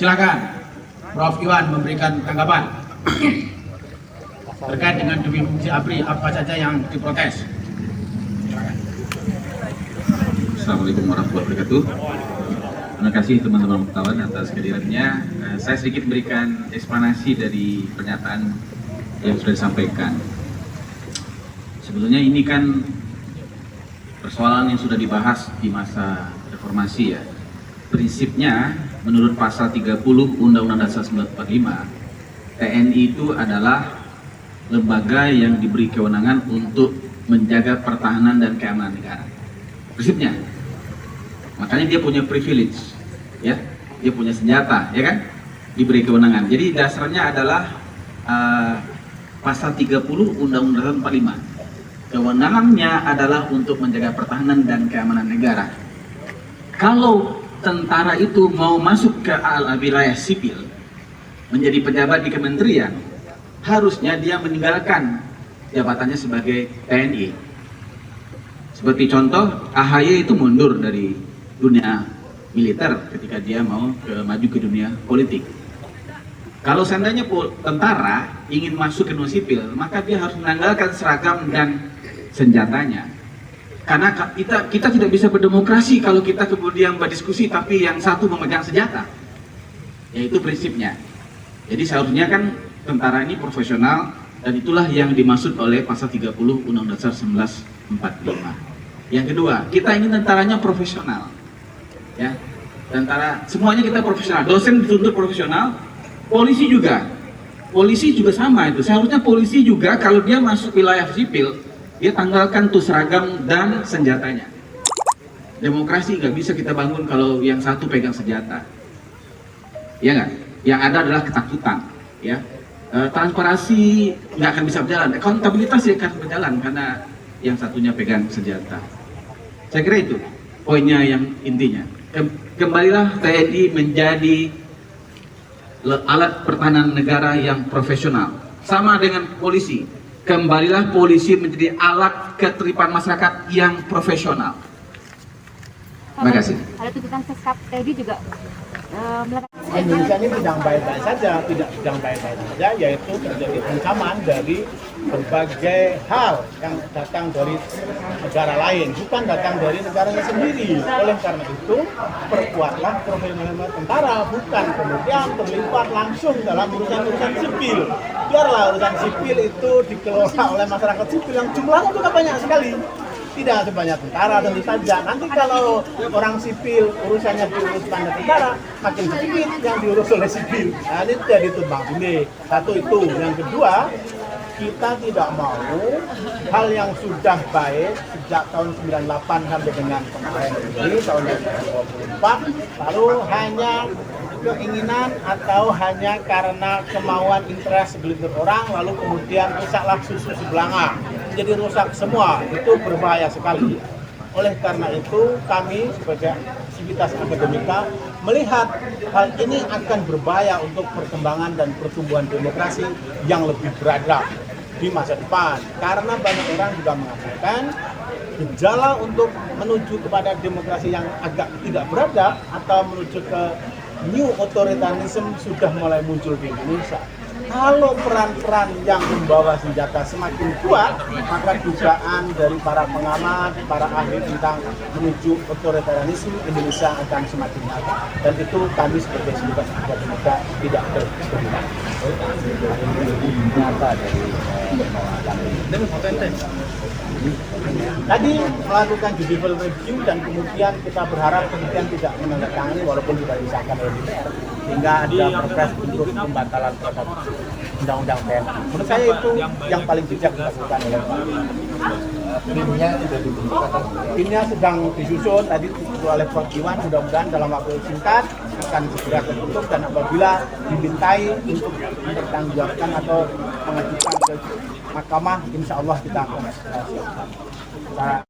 Silakan Prof. Iwan memberikan tanggapan terkait dengan demi fungsi ABRI apa saja yang diprotes. Assalamualaikum warahmatullahi wabarakatuh. Terima kasih teman-teman wartawan atas kehadirannya. Saya sedikit memberikan eksplanasi dari pernyataan yang sudah disampaikan. Sebetulnya ini kan persoalan yang sudah dibahas di masa reformasi ya. Prinsipnya menurut pasal 30 Undang-Undang Dasar 1945, TNI itu adalah lembaga yang diberi kewenangan untuk menjaga pertahanan dan keamanan negara. Prinsipnya. Makanya dia punya privilege, ya, dia punya senjata, ya kan, diberi kewenangan. Jadi dasarnya adalah pasal 30 Undang-Undang 45. Kewenangannya adalah untuk menjaga pertahanan dan keamanan negara. Kalau tentara itu mau masuk ke wilayah sipil, menjadi pejabat di kementerian, harusnya dia meninggalkan jabatannya sebagai TNI. Seperti contoh, AHY itu mundur dari dunia militer ketika dia mau maju ke dunia politik. Kalau seandainya tentara ingin masuk ke dunia sipil, maka dia harus menanggalkan seragam dan senjatanya. Karena kita tidak bisa berdemokrasi kalau kita kemudian berdiskusi tapi yang satu memegang senjata. Yaitu prinsipnya. Jadi seharusnya kan tentara ini profesional, dan itulah yang dimaksud oleh pasal 30 Undang-Undang Dasar 1945. Yang kedua, kita ingin tentaranya profesional. Ya, tentara semuanya kita profesional, dosen dituntut profesional, polisi juga sama itu. Seharusnya polisi juga kalau dia masuk wilayah sipil, dia tanggalkan tuh seragam dan senjatanya. Demokrasi nggak bisa kita bangun kalau yang satu pegang senjata, ya nggak? Yang ada adalah ketakutan, ya. Transparansi nggak akan bisa berjalan, akuntabilitas ya akan berjalan karena yang satunya pegang senjata. Saya kira itu poinnya yang intinya. Kembalilah TNI menjadi alat pertahanan negara yang profesional. Sama dengan polisi. Kembalilah polisi menjadi alat ketertiban masyarakat yang profesional. Terima kasih. Ada tuntutan seskap tadi juga melakukan. Indonesia ini sedang baik-baik saja, tidak sedang baik-baik saja, yaitu terjadi ancaman dari berbagai hal yang datang dari negara lain, bukan datang dari negaranya sendiri. Oleh karena itu, perkuatlah profesionalisme tentara, bukan kemudian terlibat langsung dalam urusan-urusan sipil. Biarlah urusan sipil itu dikelola oleh masyarakat sipil yang jumlahnya juga banyak sekali. Tidak sebanyak tentara tentu saja. Nanti kalau orang sipil urusannya diurus pada tentara, makin sedikit yang diurus oleh sipil. Nah, ini jadi tumbang tindih. Satu itu. Yang kedua, kita tidak mau hal yang sudah baik sejak tahun 98 sampai dengan kemarin ini tahun 2024, lalu hanya keinginan atau hanya karena kemauan interest segelintir orang, lalu kemudian rusaklah susu sebelanga, jadi rusak semua. Itu berbahaya sekali. Oleh karena itu kami sebagai sivitas akademika melihat hal ini akan berbahaya untuk perkembangan dan pertumbuhan demokrasi yang lebih beradab di masa depan. Karena banyak orang juga mengatakan gejala untuk menuju kepada demokrasi yang agak tidak beradab atau menuju ke new authoritarianism sudah mulai muncul di Indonesia. Kalau peran-peran yang membawa senjata semakin kuat, maka dugaan dari para pengamat, para ahli tentang menuju otoritarianisme Indonesia akan semakin nyata. Dan itu kami sebagai sivitas akademika tidak bersedia. Tadi melakukan judicial review dan kemudian kita berharap kemudian tidak menandatangani walaupun tidak disahkan oleh DPR, sehingga ada perpres untuk pembatalan terhadap undang-undang TNI. Menurut saya itu yang paling bijak dilakukan oleh Pak. Timnya sudah dibentuk, timnya sedang disusun tadi oleh Prof. Iwan. Mudah-mudahan dalam waktu singkat akan segera terbentuk, dan apabila dimintai untuk dipertanggungjawabkan atau mengajukan ke mahkamah, insya Allah kita akan siapkan.